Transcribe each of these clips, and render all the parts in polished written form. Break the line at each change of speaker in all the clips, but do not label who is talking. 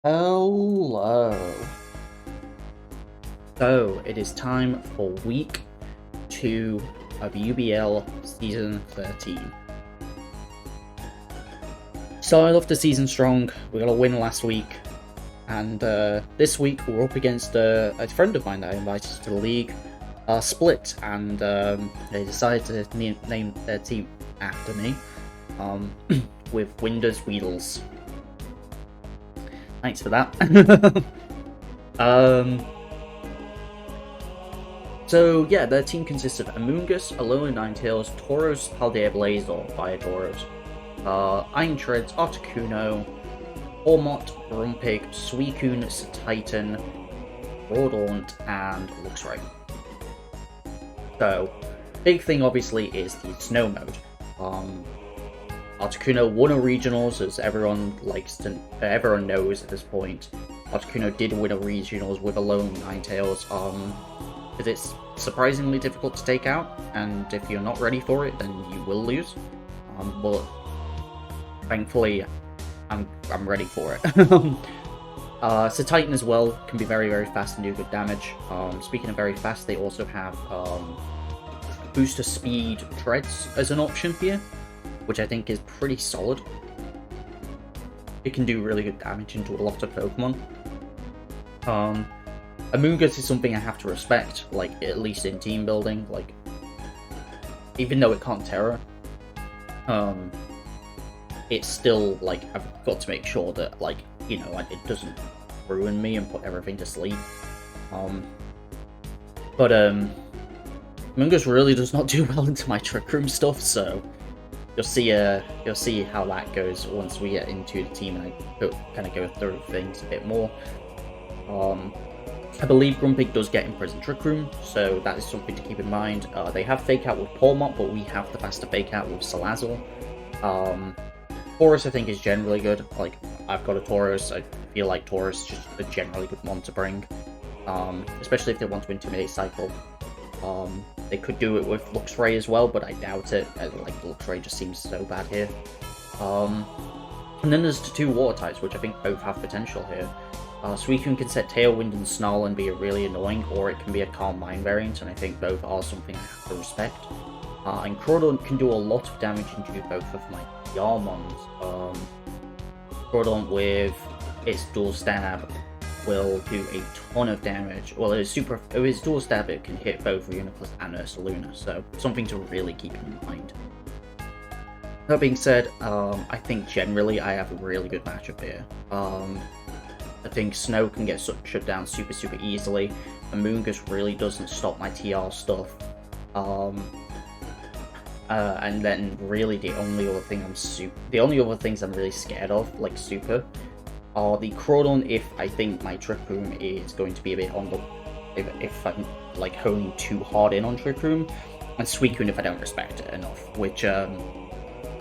Hello. So it is time for week 2 of UBL season 13. Started off the season strong. We got a win last week, and this week we're up against a friend of mine that I invited to the league, Split, and they decided to name their team after me, with Windows Weedles. Thanks for that. So yeah, their team consists of Amoonguss, Alolan Ninetales, Tauros, Paldea Blaze or Fire Tauros, Iron Treads, Articuno, Ormot, Grumpig, Suicune, Titan, Broadaunt, and Luxray. So, big thing obviously is the snow mode. Articuno won a regionals, as everyone knows at this point. Articuno did win a regionals with Alolan Ninetales, because it's surprisingly difficult to take out, and if you're not ready for it, then you will lose. But thankfully, I'm ready for it. So Titan as well can be very, very fast and do good damage. Speaking of very fast, they also have booster speed treads as an option here, which I think is pretty solid. It can do really good damage into a lot of Pokemon. Amoonguss is something I have to respect, like, at least in team building, like, even though it can't Terra, it's still, like, I've got to make sure that, like, you know, it doesn't ruin me and put everything to sleep. But Amoonguss really does not do well into my Trick Room stuff, so you'll see how that goes once we get into the team and I kind of go through things a bit more. I believe Grumpig does get Imprisoned Trick Room, so that is something to keep in mind. They have Fake Out with Ormot, but we have the faster Fake Out with Salazzle. Tauros I think is generally good. Like, I've got a Tauros, I feel like Tauros is just a generally good one to bring. Especially if they want to Intimidate Cycle. They could do it with Luxray as well, but I doubt it. Like, Luxray just seems so bad here. And then there's the two water types, which I think both have potential here. Suicune can set Tailwind and Snarl and be really annoying, or it can be a Calm Mind variant, and I think both are something I have to respect. And Crawdaunt can do a lot of damage into both of my Yarmons. Crawdaunt with its Dual Stab will do a ton of damage. Well, its Dual Stab, it can hit both Reuniclus and Ursaluna, so something to really keep in mind. That being said, I think generally I have a really good matchup here. I think Snow can get shut down super easily. Amoonguss really doesn't stop my TR stuff. And then really the only other things I'm really scared of, like super, are the Crawdaunt if I think my Trick Room is going to be a bit on the... if I'm like honing too hard in on Trick Room, and Suicune if I don't respect it enough, which I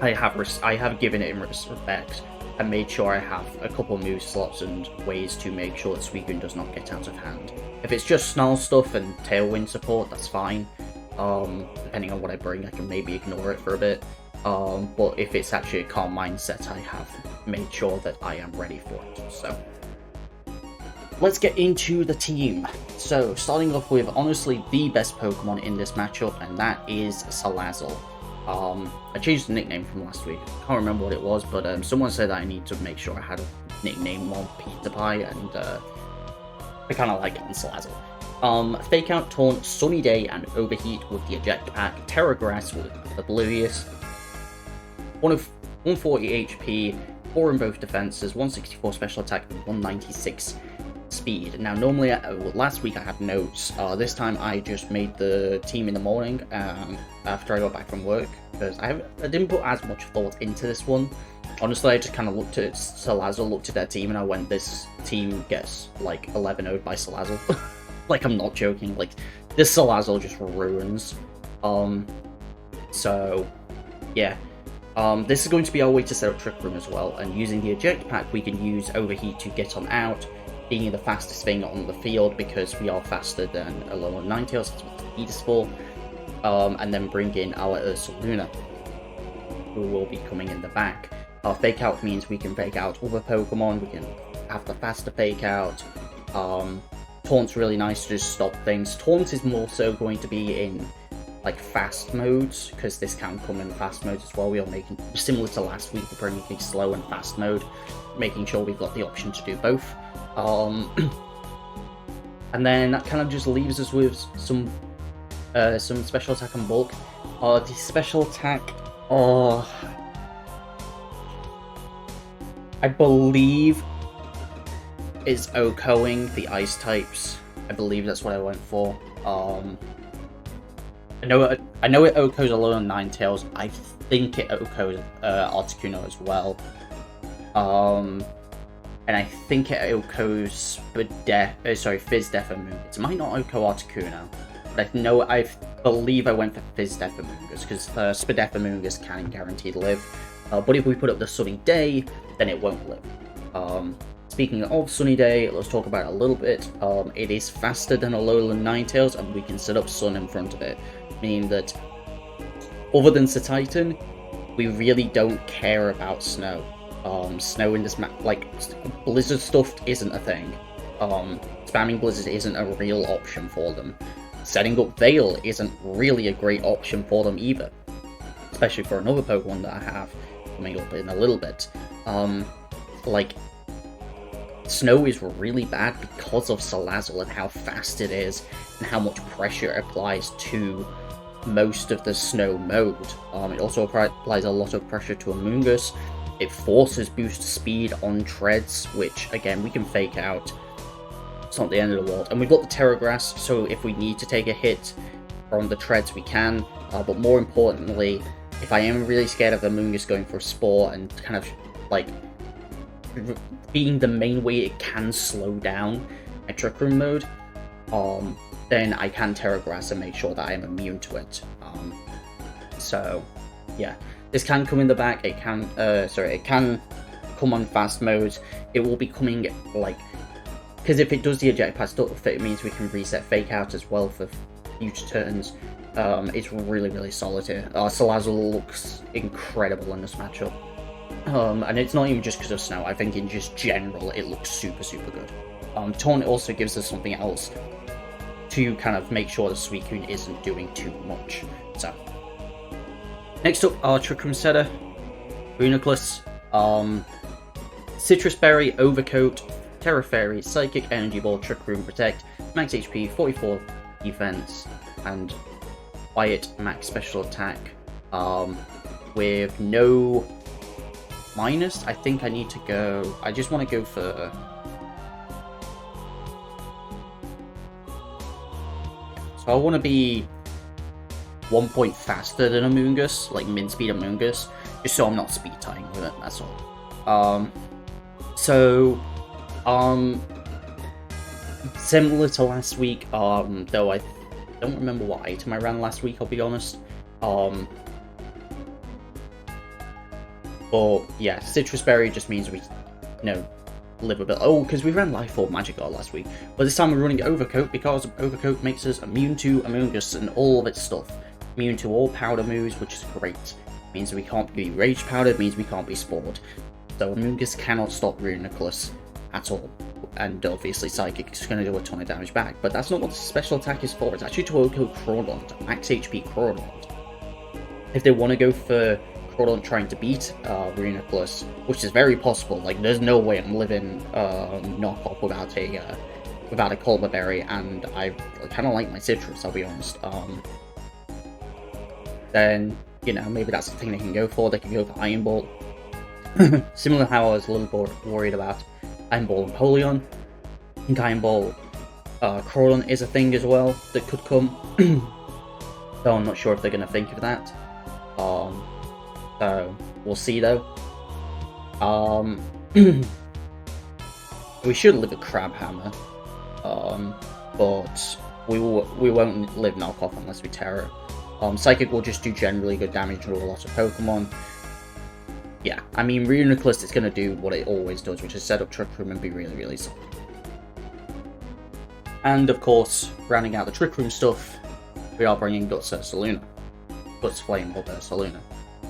have given it in respect, and made sure I have a couple move slots and ways to make sure that Suicune does not get out of hand. If it's just Snarl stuff and Tailwind support, that's fine. Depending on what I bring, I can maybe ignore it for a bit. But if it's actually a Calm Mindset, I have made sure that I am ready for it. So, let's get into the team. So, starting off with, honestly, the best Pokemon in this matchup, and that is Salazzle. I changed the nickname from last week. I can't remember what it was, but someone said that I need to make sure I had a nickname on Pizza Pie, and I kind of like it in Salazzle. Fake Out, Taunt, Sunny Day, and Overheat with the Eject Pack, Terra Grass with Oblivious, 140 HP, 4 in both defenses, 164 special attack, and 196 speed. Now, normally, last week I had notes. This time I just made the team in the morning after I got back from work, because I didn't put as much thought into this one. Honestly, I just kind of looked at Salazzle, looked at their team, and I went, this team gets like 11-0'd by Salazzle. Like, I'm not joking. Like, this Salazzle just ruins. So yeah. This is going to be our way to set up Trick Room as well, and using the Eject Pack, we can use Overheat to get on out, being the fastest thing on the field because we are faster than Alolan Ninetales, that's what the speed is for, and then bring in our Ursaluna, who will be coming in the back. Fake Out means we can fake out other Pokemon, we can have the faster fake out. Taunt's really nice to just stop things. Taunt is more so going to be in like fast modes, because this can come in fast modes as well. We are making, similar to last week, we're making slow and fast mode, making sure we've got the option to do both. And then that kind of just leaves us with some special attack and bulk. The special attack, I believe is OHKOing the ice types. I believe that's what I went for. I know it OHKOs Alolan Ninetales. I think it OHKOs Articuno as well. And I think it OHKOs Fizz Def Amoonguss. It might not OHKO Articuno, but I believe I went for Fizz Def Amoonguss, because Spidef Amoonguss can guaranteed live. But if we put up the Sunny Day, then it won't live. Speaking of Sunny Day, let's talk about it a little bit. It is faster than Alolan Ninetales, and we can set up Sun in front of it, meaning that other than Titan, we really don't care about Snow. Snow in this map, like, Blizzard stuff isn't a thing. Spamming Blizzard isn't a real option for them. Setting up Veil isn't really a great option for them either. Especially for another Pokemon that I have coming up in a little bit. Like, Snow is really bad because of Salazzle and how fast it is, and how much pressure it applies to most of the Snow mode. It also applies a lot of pressure to Amoonguss. It forces boost speed on treads, which again we can fake out. It's not the end of the world. And we've got the Terra Grass, so if we need to take a hit from the treads, we can. But more importantly, if I am really scared of Amoonguss going for a Spore and kind of like being the main way it can slow down a Trick Room mode, then I can Terra Grass and make sure that I am immune to it. So yeah, this can come in the back. It can, it can come on fast modes. It will be coming like, because if it does the eject pad stuff, it means we can reset fake out as well for future turns. It's really, really solid here. Salazzle looks incredible in this matchup. And it's not even just because of Snow. I think in just general, it looks super, super good. Taunt also gives us something else to kind of make sure the Suicune isn't doing too much. So, next up, our Trick Room setter, Reuniclus, Citrus Berry, Overcoat, Terra Fairy, Psychic, Energy Ball, Trick Room, Protect, Max HP, 44 defense, and Quiet Max Special Attack, with no minus. I think I need to go, I just want to go for, so I want to be 1 point faster than Amoonguss, like min speed Amoonguss, just so I'm not speed tying with it, that's all. Similar to last week, though I don't remember what item I ran last week, I'll be honest. But yeah, Citrus Berry just means we, live a bit. Oh, because we ran Life Orb Magikarp last week. But this time we're running Overcoat, because Overcoat makes us immune to Amoonguss and all of its stuff. Immune to all powder moves, which is great. Means we can't be Rage Powdered, means we can't be Spored. So Amoonguss cannot stop Reuniclus at all. And obviously Psychic is going to do a ton of damage back. But that's not what the special attack is for. It's actually to OHKO Crawdaunt, Max HP Crawdaunt. If they want to go for Crawdaunt trying to beat Reuniclus, which is very possible, like there's no way I'm living knockoff without a Colbur Berry, and I kind of like my Citrus, I'll be honest. Then, maybe that's the thing they can go for. They can go for Iron Ball. Similar to how I was a little worried about Iron Ball and Polion. I think Iron Ball Crawdaunt is a thing as well that could come. Though I'm not sure if they're going to think of that. So we'll see though. We should live a Crabhammer, but we won't live knockoff unless we Terra. Psychic will just do generally good damage to a lot of Pokemon. Yeah, I mean Reuniclus is going to do what it always does, which is set up Trick Room and be really, really solid. And of course, rounding out the Trick Room stuff, we are bringing Guts Ursaluna. Guts Flame Ursaluna.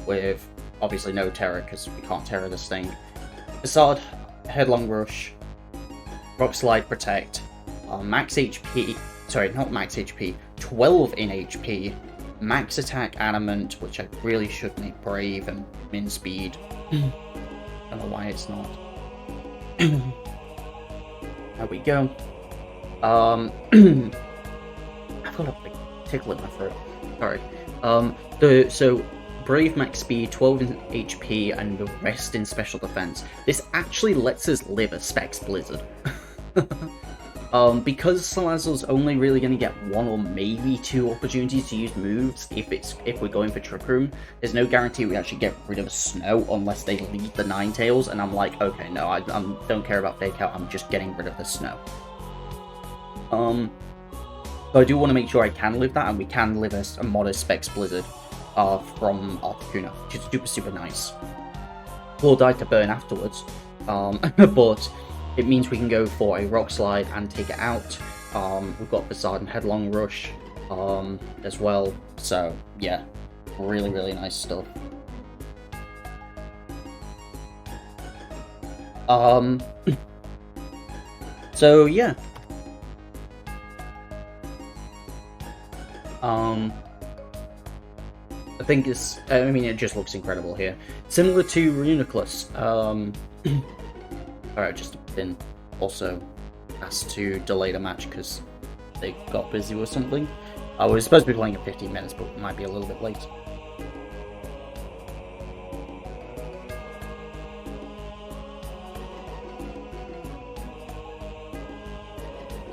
With obviously no Terra, because we can't Terra this thing. Facade, Headlong Rush, Rock Slide, Protect, max HP, sorry, not max HP, 12 in HP, max attack, Adamant, which I really should make Brave, and min speed. I don't know why it's not. There we go. I've got a like, tickle in my throat. Sorry. So Brave max speed, 12 in HP, and the rest in special defense. This actually lets us live a Specs Blizzard. Because Salazzle's only really going to get 1 or maybe 2 opportunities to use moves if we're going for Trick Room, there's no guarantee we actually get rid of Snow unless they lead the Ninetales, and I'm like, okay, no, I don't care about Fake Out, I'm just getting rid of the Snow. So I do want to make sure I can live that, and we can live a modest Specs Blizzard from Articuno, which is super nice. We'll die to burn afterwards, but it means we can go for a Rock Slide and take it out. We've got Facade and Headlong Rush as well, so yeah, really nice stuff. So yeah. I think it's, I mean, it just looks incredible here. Similar to Reuniclus. Alright, just been also asked to delay the match because they got busy with something. I was supposed to be playing in 15 minutes, but it might be a little bit late.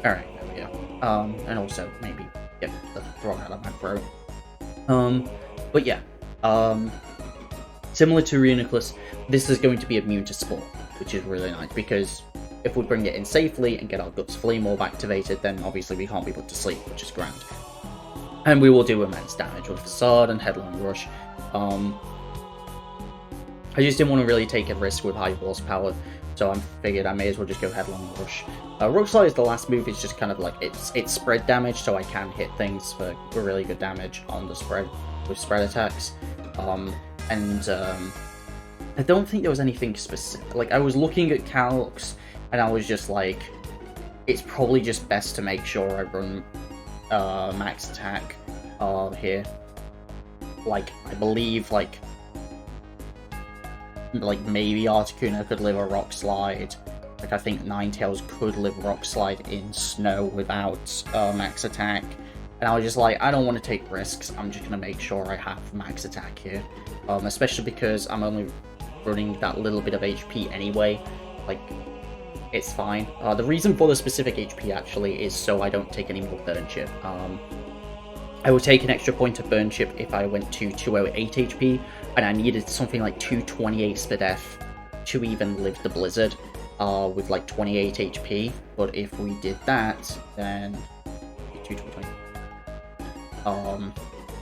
Alright, there we go. And also maybe get the throat out of my throat. But yeah, similar to Reuniclus, this is going to be immune to Spore, which is really nice, because if we bring it in safely and get our Guts Flame Orb activated, then obviously we can't be put to sleep, which is grand. And we will do immense damage with Facade and Headlong Rush. I just didn't want to really take a risk with high horsepower, so I figured I may as well just go Headlong Rush. Rock Slide is the last move. It's just kind of like, it's spread damage, so I can hit things for really good damage on the spread, with spread attacks. I don't think there was anything specific. Like, I was looking at calcs, and I was just like, it's probably just best to make sure I run max attack here. Like, I believe, like maybe Articuno could live a Rock Slide. Like, I think Ninetales could live Rock Slide in Snow without max attack. And I was just like, I don't want to take risks. I'm just going to make sure I have max attack here. Especially because I'm only running that little bit of HP anyway. Like, it's fine. The reason for the specific HP, actually, is so I don't take any more Burn Chip. I would take an extra point of Burn Chip if I went to 208 HP, and I needed something like 228 SPDF to even live the Blizzard with like 28 HP. But if we did that, then 220.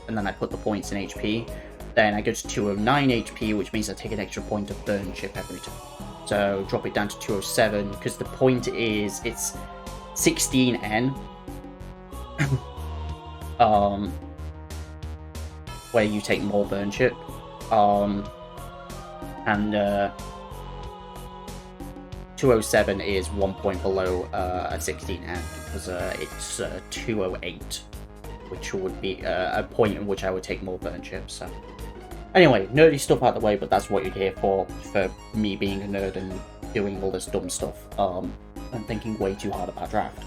And then I put the points in HP, then I go to 209 HP, which means I take an extra point of Burn Chip every time. So drop it down to 207, because the point is, it's 16N, where you take more Burn Chip, and 207 is 1 point below a 16N, because it's 208. Which would be a point in which I would take more Burn Chips. So, anyway, nerdy stuff out of the way, but that's what you're here for me being a nerd and doing all this dumb stuff, and thinking way too hard about draft.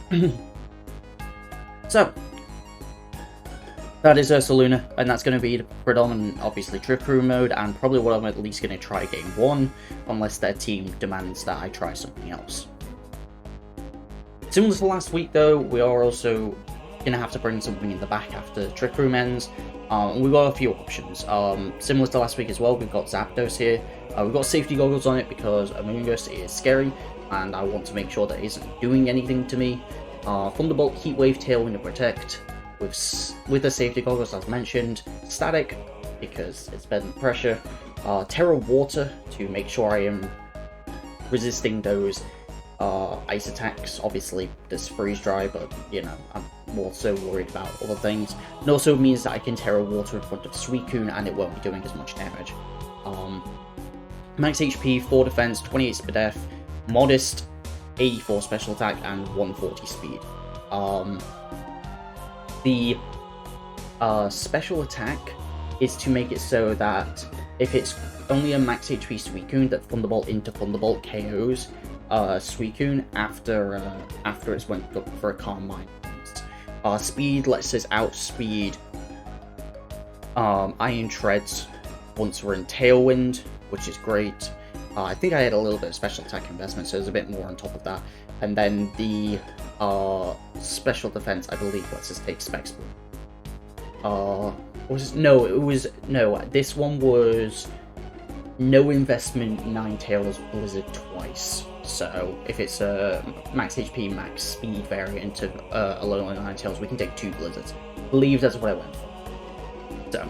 So, that is Ursaluna, and that's going to be the predominant, obviously, Trick Room mode, and probably what I'm at least going to try game 1, unless their team demands that I try something else. Similar to last week, though, we are also going to have to bring something in the back after Trick Room ends. We've got a few options. Similar to last week as well, we've got Zapdos here. We've got safety goggles on it because Amoonguss is scary, and I want to make sure that it isn't doing anything to me. Thunderbolt, Heat Wave, Tailwind, and Protect with the safety goggles as mentioned. Static, because it's better than pressure. Terra Water, to make sure I am resisting those ice attacks. Obviously, there's Freeze Dry, but, you know, I'm more so worried about other things. It also means that I can Terra Water in front of Suicune, and it won't be doing as much damage. Max HP, 4 defense, 28 SPDF, modest 84 special attack, and 140 speed. The special attack is to make it so that if it's only a max HP Suicune, that Thunderbolt into Thunderbolt KOs Suicune after it's went up for a Calm Mind. Speed lets us outspeed Iron Treads once we're in Tailwind, which is great. I think I had a little bit of special attack investment, so there's a bit more on top of that. And then the special defense, I believe, lets us take Spec Split. This one was no investment, Ninetales Blizzard twice. So if it's a max HP, max speed variant of Alolan Ninetales, we can take 2 Blizzards. I believe that's what I went for. So,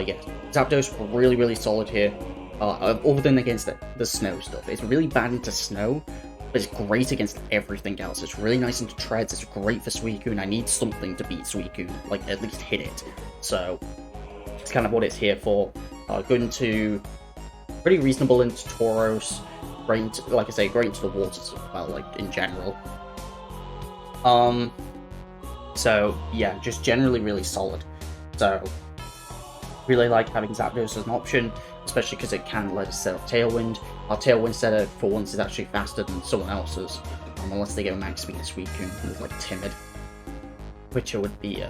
yeah, Zapdos really, really solid here. Other than against the snow stuff. It's really bad into snow, but it's great against everything else. It's really nice into treads, it's great for Suicune. I need something to beat Suicune, like at least hit it. So, it's kind of what it's here for. Good into, pretty reasonable into Tauros, great into, like I say, great into the waters as well, like in general. So, yeah, just generally really solid. So, really like having Zapdos as an option, especially because it can let us set up Tailwind. Our Tailwind setup, for once, is actually faster than someone else's, unless they go max speed Suicune with, like, Timid. Which would be,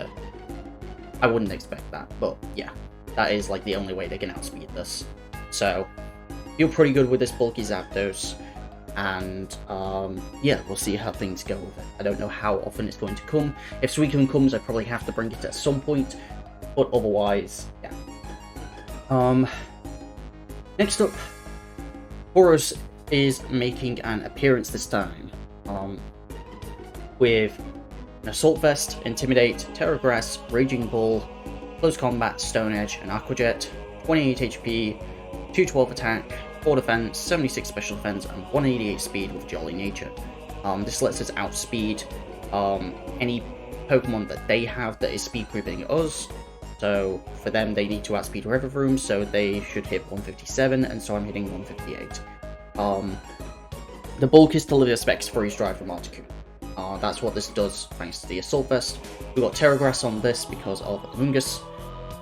I wouldn't expect that, but yeah, that is, like, the only way they can outspeed this. So, feel pretty good with this bulky Zapdos, and, yeah, we'll see how things go with it. I don't know how often it's going to come. If Suicune comes, I probably have to bring it at some point, but otherwise, yeah. Next up, Tauros is making an appearance this time, with an Assault Vest, Intimidate, Terra Grass, Raging Bull, Close Combat, Stone Edge, and Aqua Jet, 28 HP, 212 attack, 4 defense, 76 special defense, and 188 speed with Jolly Nature. This lets us outspeed any Pokemon that they have that is speed creeping us. So for them, they need to outspeed Revavroom, so they should hit 157, and so I'm hitting 158. The bulk is to deliver Specs Freeze Drive from Articuno. That's what this does, thanks to the Assault Vest. We've got Terra Grass on this because of Amoonguss.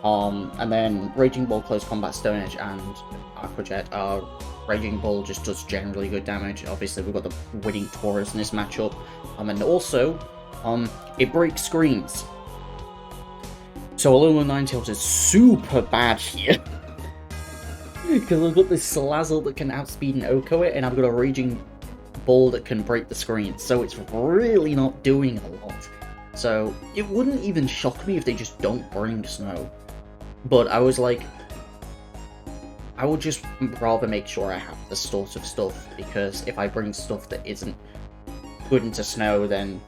And then Raging Ball, Close Combat, Stone Edge, and Aqua Jet. Raging Ball just does generally good damage. Obviously, we've got the winning Tauros in this matchup. And also, it breaks screens. So Alolan Ninetales is super bad here. Because I've got this Salazzle that can outspeed and OHKO it, and I've got a Raging Ball that can break the screen. So it's really not doing a lot. So it wouldn't even shock me if they just don't bring snow. But I was like, I would just rather make sure I have this sort of stuff, because if I bring stuff that isn't good into snow, then,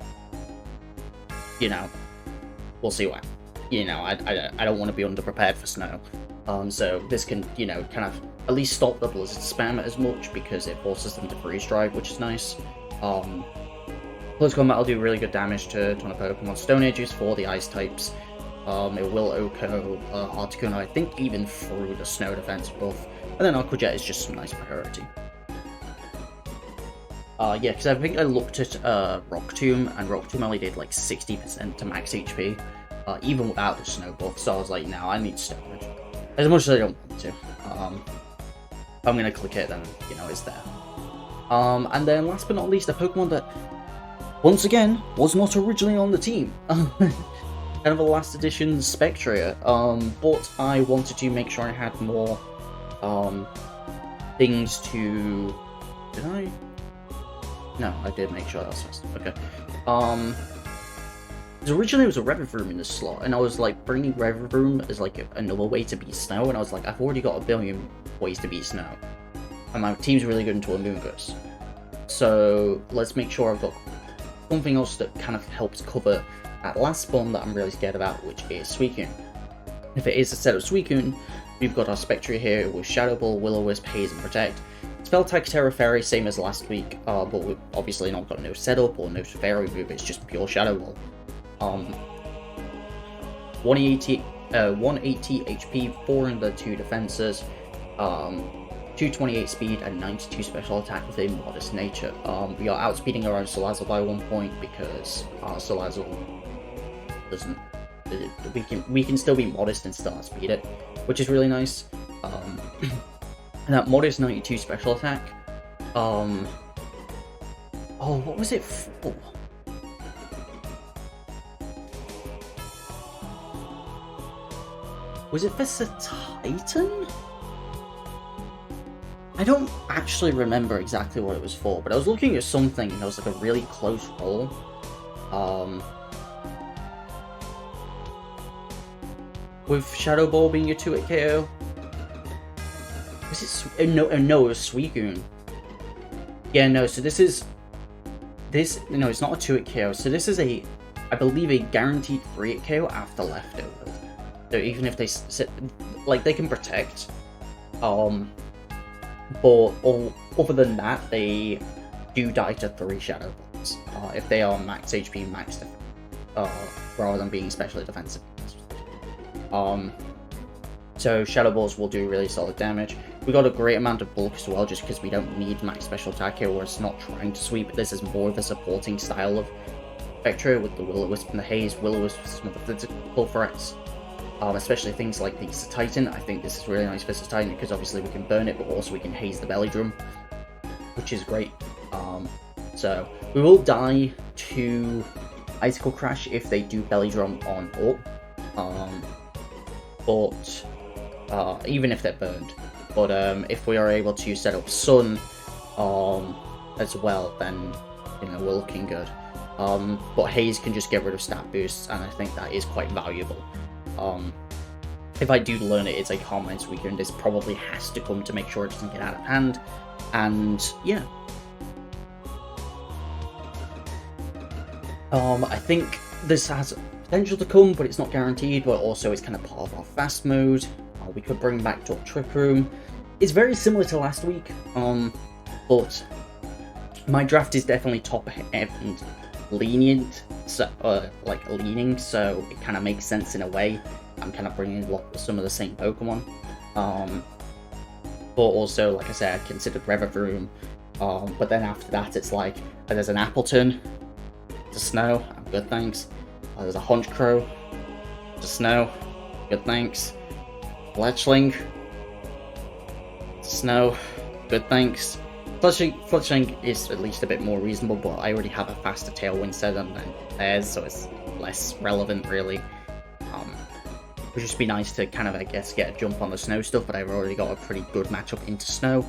you know, we'll see what. You know, I don't want to be underprepared for snow. So this can, you know, kind of at least stop the Blizzard spam as much, because it forces them to freeze drive, which is nice. Close Combat will do really good damage to a ton of Pokemon. Stone Edges for the Ice types. It will OHKO Articuno, I think, even through the Snow defense buff. And then Aqua Jet is just some nice priority. Yeah, because I think I looked at Rock Tomb, and Rock Tomb only did like 60% to max HP. Even without the snow buff, so I was like, no, I need Stone Edge. As much as I don't want to. If I'm going to click it, then, you know, it's there. And then last but not least, a Pokemon that, once again, was not originally on the team. Kind of a last edition Spectria, but I wanted to make sure I had more things to... Did I? No, I did make sure that was fast. Okay. Because originally it was a Revavroom in this slot, and I was like, bringing Revavroom as like another way to beat Snow, and I was like, I've already got a billion ways to beat Snow. And my team's really good into Amoonguss. So let's make sure I've got something else that kind of helps cover that last spawn that I'm really scared about, which is Suicune. If it is a set of Suicune, we've got our Spectria here with Shadow Ball, Will-O-Wisp, Haze, and Protect. Spell Tag Terra Fairy, same as last week, but we've obviously not got no setup or no Fairy move, it's just pure Shadow Ball. 180 HP, 4 in the 2 defenses. 228 speed and 92 special attack with a modest nature. We are outspeeding our own Salazzle by 1 point because our Salazzle doesn't. We can still be modest and still outspeed it, which is really nice. And that modest 92 special attack. Oh, what was it for? Was it for Titan? I don't actually remember exactly what it was for, but I was looking at something and it was like a really close roll. With Shadow Ball being a 2-hit KO. Was it? No, it was Suicune. Yeah, no. So this is No, it's not a 2-hit KO. So this is I believe a guaranteed 3-hit KO after leftovers. So even if they sit, like they can protect, but other than that, they do die to 3 Shadow Balls if they are max HP, max rather than being specially defensive. So Shadow Balls will do really solid damage. We got a great amount of bulk as well, just because we don't need max special attack here, where it's not trying to sweep. This is more of a supporting style of Vector with the Will-O-Wisp and the Haze. Will-O-Wisp for some of the physical threats. Especially things like the Titan. I think this is really nice for Titan because obviously we can burn it, but also we can haze the belly drum, which is great. So we will die to Icicle Crash if they do belly drum on up, but even if they're burned. But if we are able to set up Sun as well, then we're looking good. But Haze can just get rid of stat boosts, and I think that is quite valuable. If I do learn it, it's a Calm Mind's weaker, and this probably has to come to make sure it doesn't get out of hand. And yeah, I think this has potential to come, but it's not guaranteed. But also, it's kind of part of our fast mode. We could bring back to Trick Room. It's very similar to last week, but my draft is definitely top end lenient, so leaning, so it kind of makes sense in a way. I'm kind of bringing some of the same Pokemon, but also, like I said, I considered Revavroom, but then after that it's like, there's an Appleton, it's a Snow, I'm good thanks, there's a Honchkrow, it's a Snow, good thanks, Fletchling, Snow, good thanks. Fletchling is at least a bit more reasonable, but I already have a faster Tailwind set than theirs, so it's less relevant, really. It would just be nice to kind of, I guess, get a jump on the Snow stuff, but I've already got a pretty good matchup into Snow.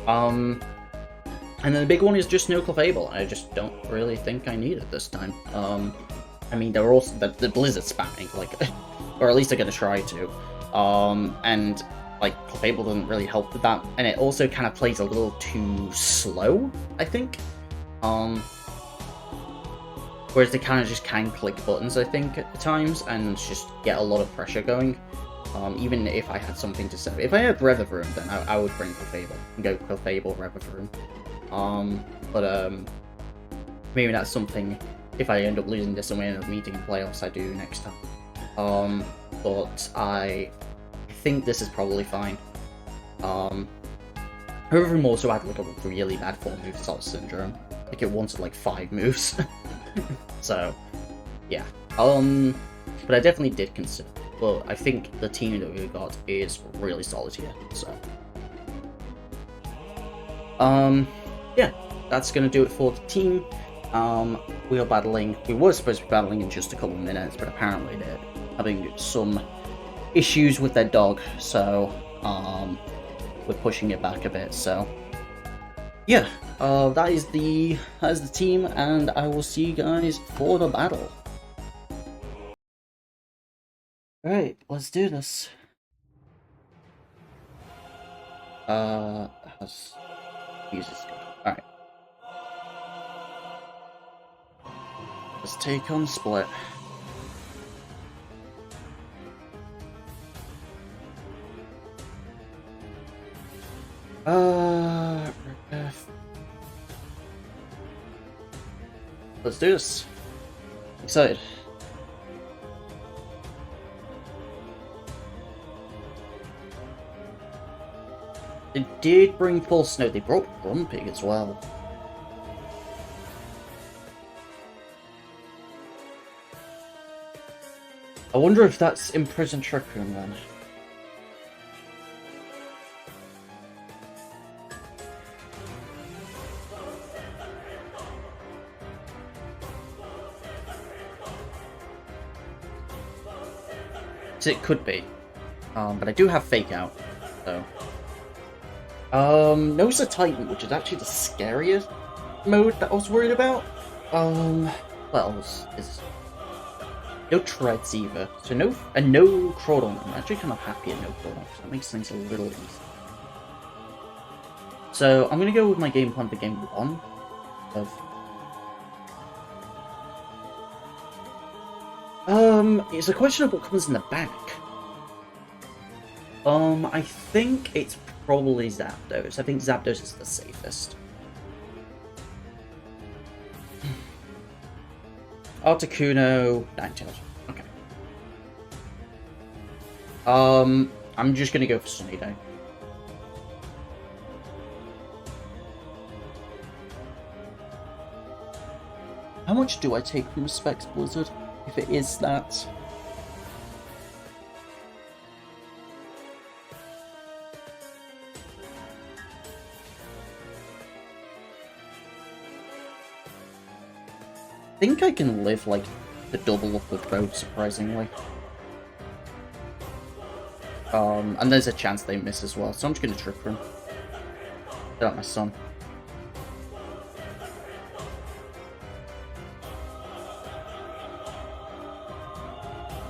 And then the big one is just Snow Clefable. I just don't really think I need it this time. I mean, they're also the Blizzard spamming, like, or at least they're gonna try to. And like Clefable doesn't really help with that, and it also kind of plays a little too slow, I think. Whereas they kind of just can click buttons, I think, at times, and just get a lot of pressure going. Even if I had something to say, if I had Revavroom, then I would bring Clefable and go Clefable, Revavroom. But maybe that's something, if I end up losing this and we end up meeting in playoffs, I do next time. But I think this is probably fine. Revavroom also had like a really bad 4-move Salt Syndrome. Like it wanted like 5 moves. So, yeah. But I definitely did consider. But I think the team that we got is really solid here. So, yeah, that's gonna do it for the team. We are battling. We were supposed to be battling in just a couple of minutes, but apparently they're having some issues with their dog. So, we're pushing it back a bit. So, yeah, that is the team, and I will see you guys for the battle. Alright, let's do this. Let's use this. Alright. Let's take on Split. Let's do this. Excited. They did bring full snow. They brought Grumpig as well. I wonder if that's imprisoned Trick Room then. So it could be. But I do have Fake Out, so. Nose of Titan, which is actually the scariest mode that I was worried about. What else is... No Treads either, so no Crawdon. I'm actually kind of happy at no Crawdon, because that makes things a little easier. So I'm going to go with my game plan for game 1 of... It's a question of what comes in the back. I think it's probably Zapdos. I think Zapdos is the safest. Articuno, Ninetales. Okay. I'm just gonna go for Sunny Day. How much do I take from Specs Blizzard, if it is that? I think I can live, like, the double up with both, surprisingly. And there's a chance they miss as well, so I'm just gonna Trick Room. Get out my son.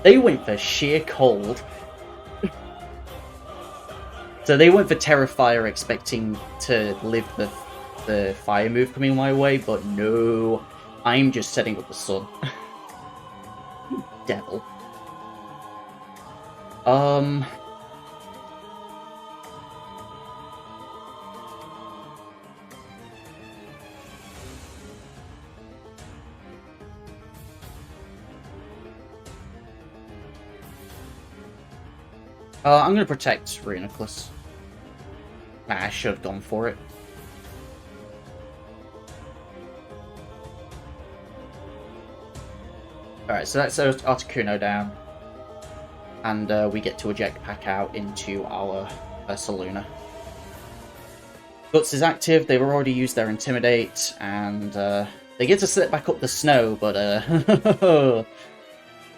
They went for sheer cold. So they went for Terrifier expecting to live the fire move coming my way, but no. I'm just setting up the sun. Devil. I'm gonna protect Reuniclus. I should have gone for it. Alright, so that's Articuno down. And we get to eject pack out into our Saluna. Guts is active, they've already used their Intimidate, and they get to set back up the snow, but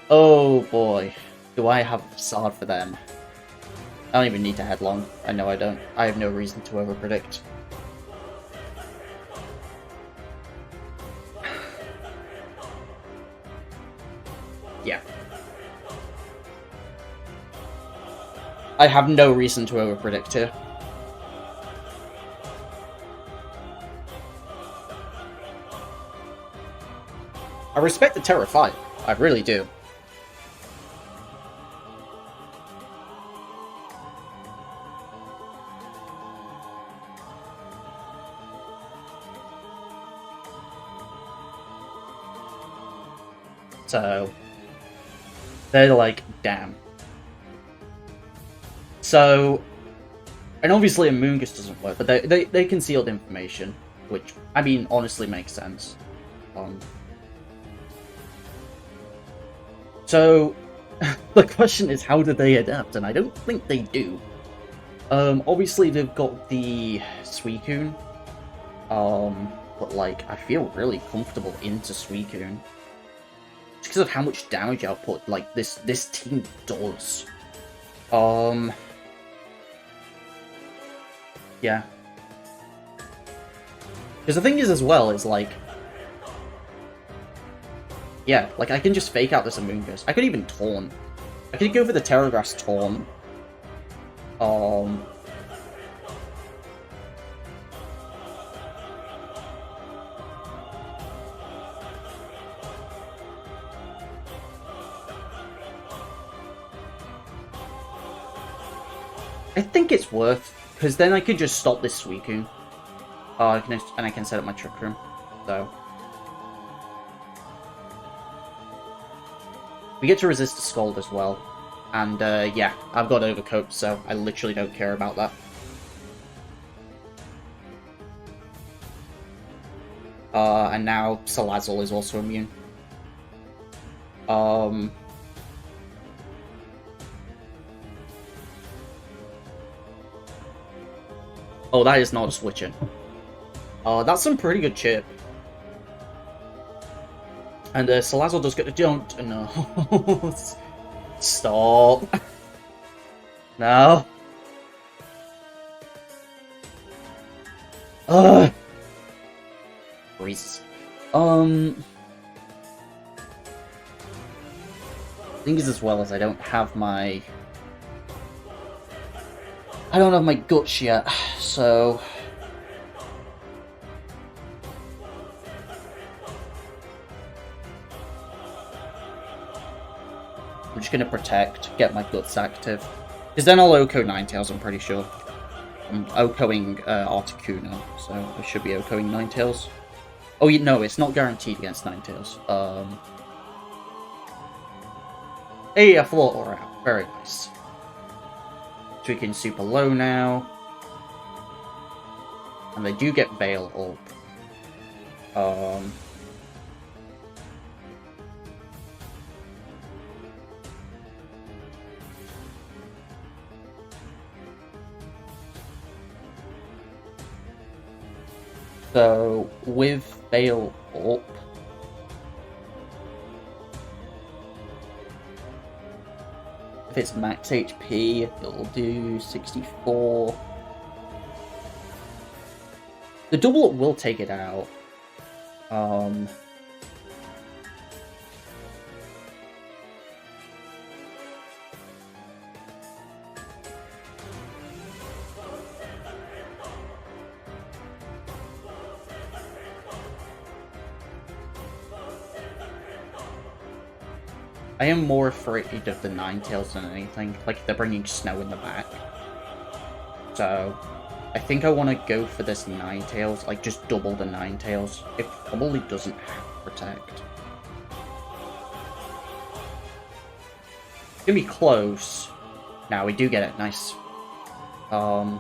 oh boy, do I have a facade for them. I don't even need to headlong. I know I don't. I have no reason to overpredict. Yeah. I have no reason to overpredict here. I respect the Terrifier. I really do. So, they're like, damn. So, and obviously Amoonguss doesn't work, but they concealed information, which, I mean, honestly makes sense. So, the question is, how do they adapt? And I don't think they do. Obviously they've got the Suicune, but like, I feel really comfortable into Suicune. Just because of how much damage output, like, this team does. Yeah. Because the thing is, as well, is, like... Yeah, like, I can just fake out this Amoonguss. I could even Taunt. I could go for the Terragrass Taunt. I think it's worth, because then I could just stop this Suicune. And I can set up my Trick Room. So. We get to resist a Scald as well. And, yeah, I've got Overcoat, so I literally don't care about that. And now Salazzle is also immune. Oh, that is not a switching. That's some pretty good chip. And Salazzle does get the jump. No. Stop. No. Ugh. Jesus. Thing is, as well as I don't have my guts yet, so I'm just gonna protect, get my guts active, because then I'll OHKO Ninetales. I'm pretty sure. I'm OHKOing Articuno, so I should be OHKOing Ninetales. Oh, no, it's not guaranteed against Ninetales. Hey, a Floor out. Very nice. Suicune super low now. And they do get Veil up. So, with Veil up, if it's max HP, it'll do 64. The double up will take it out. I am more afraid of the Ninetales than anything. Like, they're bringing Snow in the back. So, I think I want to go for this Ninetales. Like, just double the Ninetales. It probably doesn't have Protect. It's gonna be close. Now we do get it. Nice. I'm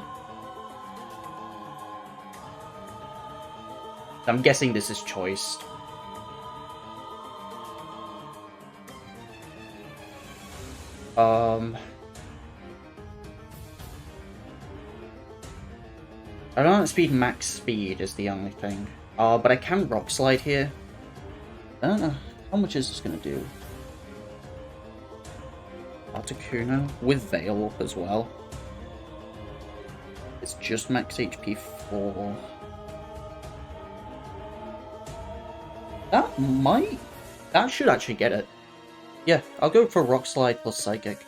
guessing this is choiced. I don't speed max speed is the only thing. But I can Rock Slide here. I don't know. How much is this gonna do? Articuno with Veil up as well. It's just max HP 4. That should actually get it. Yeah, I'll go for Rock Slide plus Psychic.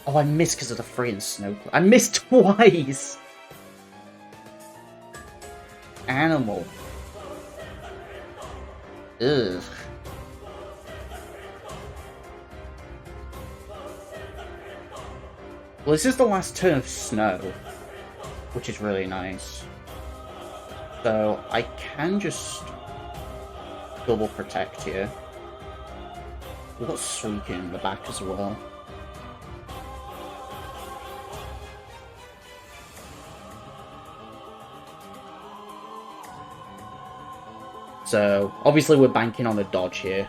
Oh, I missed because of the free Snow. I missed twice! Animal. Ugh. Well, this is the last turn of Snow, which is really nice. So, I can just double protect here. We've got Suicune in the back as well. So, obviously we're banking on a dodge here.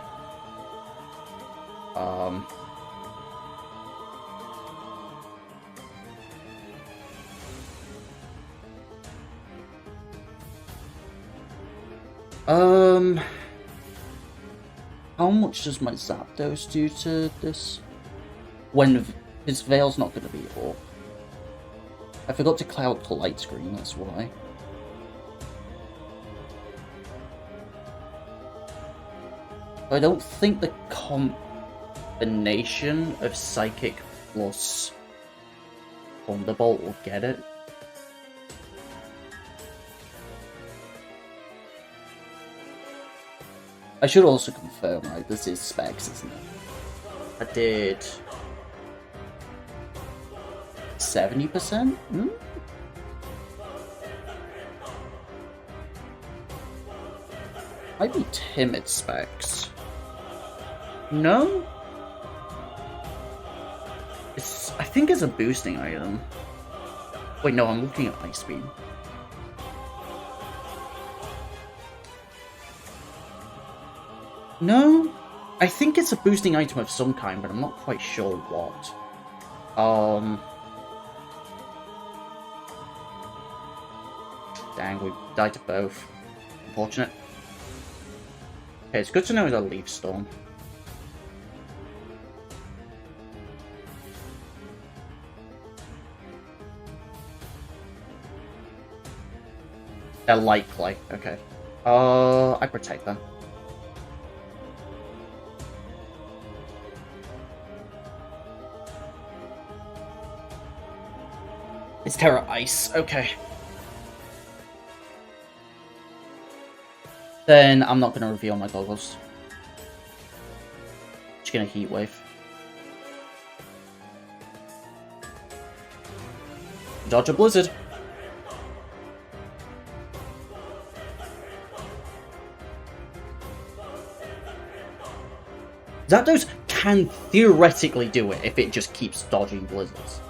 How much does my Zapdos do to this? When his Veil's not going to be up. I forgot to cloud the light screen, that's why. I don't think the combination of Psychic plus Thunderbolt will get it. I should also confirm, right, this is specs, isn't it? I did 70%? Hmm? Might be timid specs. No? I think it's a boosting item. Wait, no, I'm looking at Ice Beam. No, I think it's a boosting item of some kind, but I'm not quite sure what. Dang, we died to both. Unfortunate. Okay, it's good to know it's a Leaf Storm. They're light clay, okay. I protect them. It's Terra Ice, okay. Then I'm not gonna reveal my goggles. Just gonna Heat Wave. Dodge a Blizzard. Zapdos can theoretically do it if it just keeps dodging Blizzards.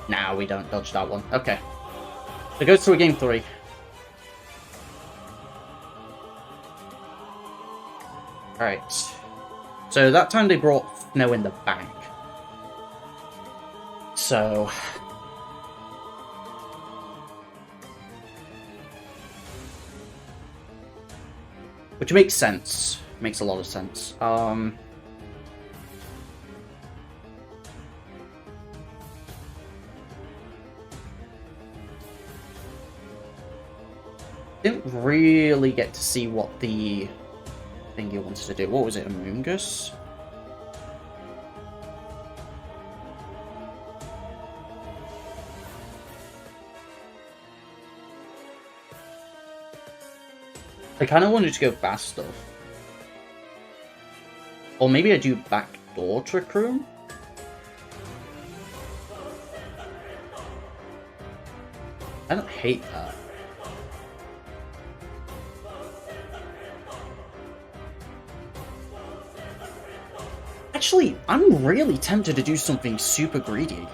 Nah, we don't dodge that one. Okay. So it goes through a game 3. Alright. So that time they brought Snow in the bank. So... which makes sense. Makes a lot of sense. Didn't really get to see what the thing he wanted to do. What was it, Amoonguss? I kind of wanted to go fast stuff. Or maybe I do backdoor Trick Room? I don't hate that. Actually, I'm really tempted to do something super greedy.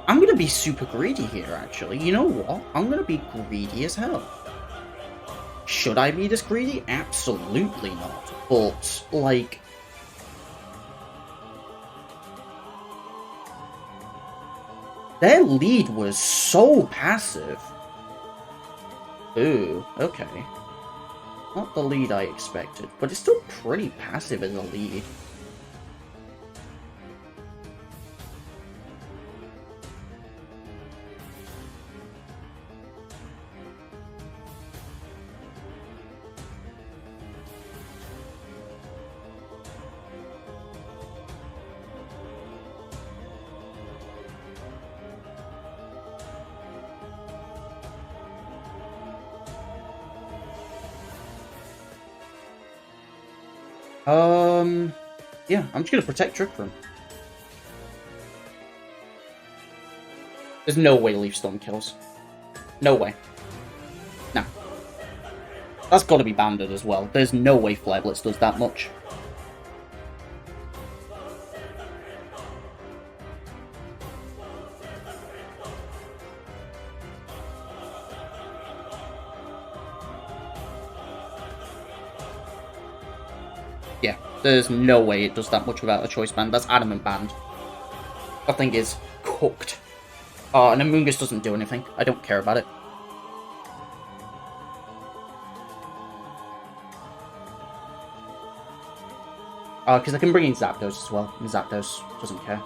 I'm gonna be super greedy here, actually. You know what? I'm gonna be greedy as hell. Should I be this greedy? Absolutely not. But, like... their lead was so passive. Ooh, okay. Not the lead I expected, but it's still pretty passive as a lead. Yeah, I'm just gonna protect Trick Room. There's no way Leaf Storm kills. No way. No. That's gotta be banded as well. There's no way Flare Blitz does that much. Yeah, there's no way it does that much without a choice band. That's adamant band. That thing is cooked. And Amoonguss doesn't do anything. I don't care about it. Because I can bring in Zapdos as well, and Zapdos doesn't care.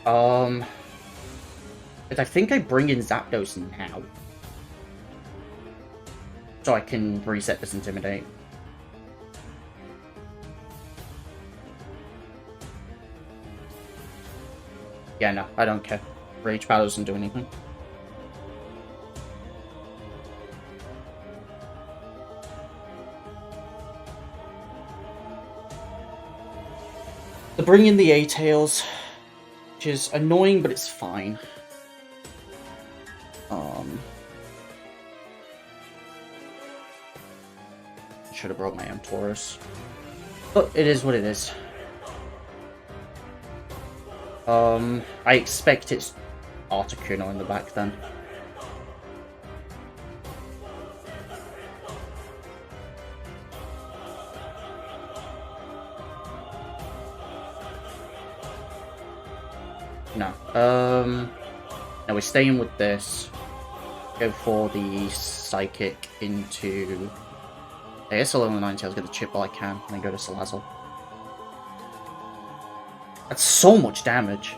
But I think I bring in Zapdos now. So I can reset this Intimidate. Yeah, no, I don't care. Rage Powder doesn't do anything. They bring in the A-Tails, which is annoying, but it's fine. Should have brought my own Taurus. But it is what it is. I expect it's Articuno in the back then. No. No, we're staying with this. Go for the Psychic into... I guess alone the Ninetales, get the chip while I can, and then go to Salazzle. That's so much damage.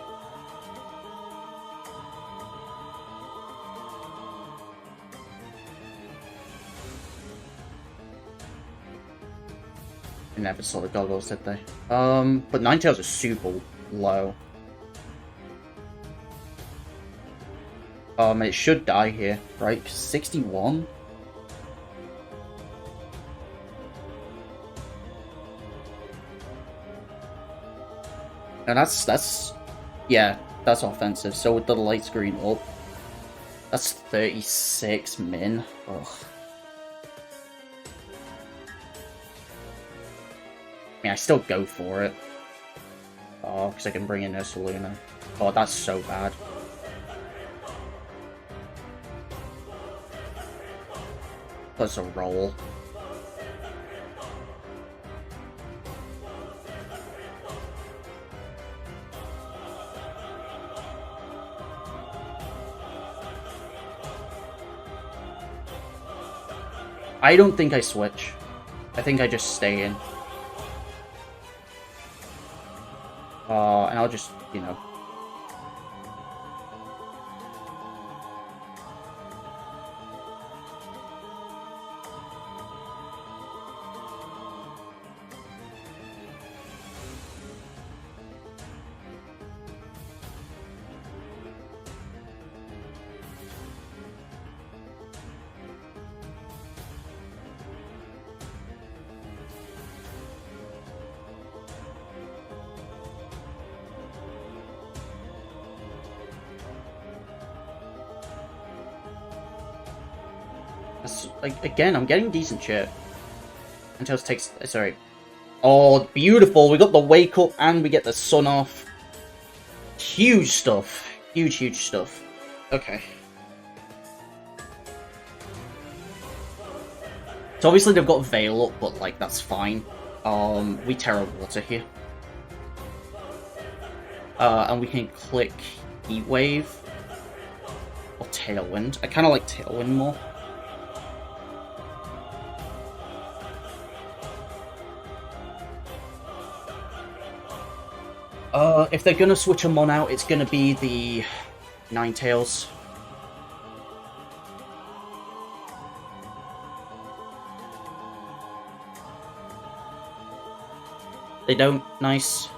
They never saw the goggles, did they? But Ninetales is super low. It should die here, right? 61? And that's yeah, that's offensive. So with the light screen up, that's 36 min. Ugh. I mean, I still go for it. Oh, because I can bring in Ursaluna. Oh, that's so bad. That's a roll. I don't think I switch. I think I just stay in. And I'll just, you know... Like, again, I'm getting decent shit. Until it takes... Sorry. Oh, beautiful! We got the Wake Up and we get the Sun off. Huge stuff. Huge, huge stuff. Okay. So obviously they've got Veil up, but, like, that's fine. We Terra Water here. And we can click Heat Wave. Or Tailwind. I kind of like Tailwind more. If they're gonna switch a Mon out, it's gonna be the Ninetales. They don't. Nice.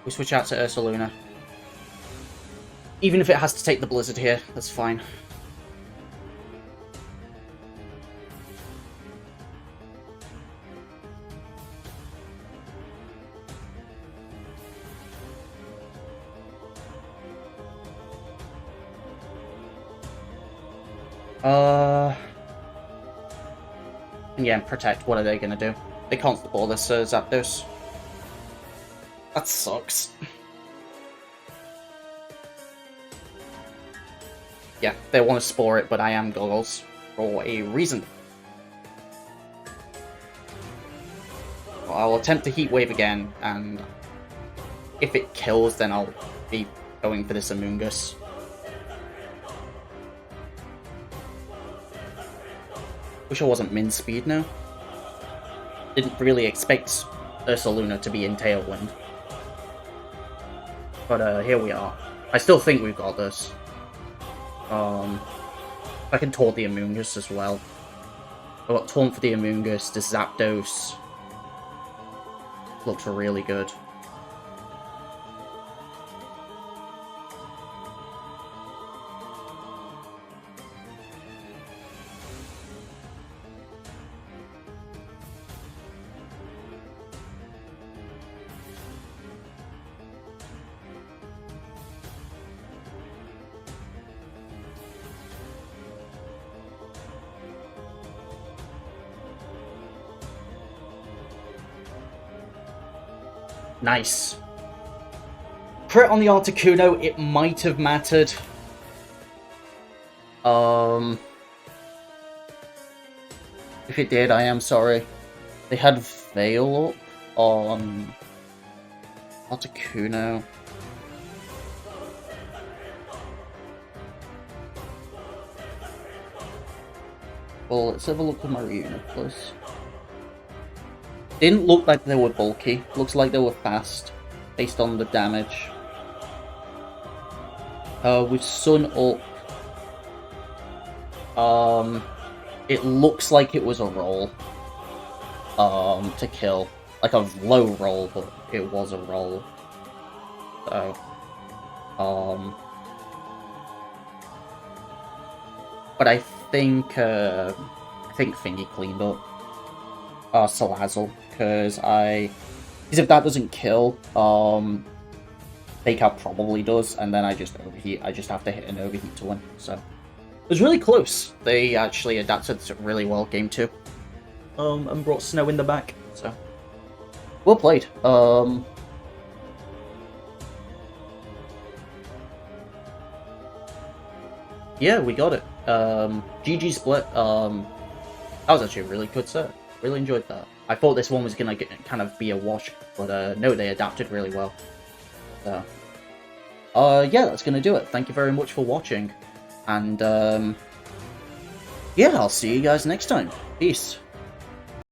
We switch out to Ursaluna. Even if it has to take the Blizzard here, that's fine. Yeah, protect. What are they gonna do? They can't ball this Zapdos. That sucks. Yeah, they want to Spore it, but I am Goggles for a reason. Well, I'll attempt to Heat Wave again, and if it kills, then I'll be going for this Amoonguss. Wish I wasn't min speed now. Didn't really expect Ursaluna to be in Tailwind. But here we are. I still think we've got this. I can taunt the Amoonguss as well. I've got taunt for the Amoonguss, the Zapdos. Looks really good. Nice. Crit on the Articuno, it might have mattered. If it did, I am sorry. They had Veil up on Articuno. Well, let's have a look at my Uniplus. Didn't look like they were bulky. Looks like they were fast, based on the damage. With Sun up, it looks like it was a roll, to kill. Like a low roll, but it was a roll. So, but I think Thingy cleaned up. Salazzle, because if that doesn't kill, Fake Out probably does, and then I just overheat. I just have to hit an overheat to win. So it was really close. They actually adapted really well game 2, and brought Snow in the back. So well played. Yeah, we got it. GG split. That was actually a really good set. Really enjoyed that. I thought this one was gonna kind of be a wash, but no, they adapted really well. So, yeah, that's gonna do it. Thank you very much for watching, and yeah, I'll see you guys next time. Peace.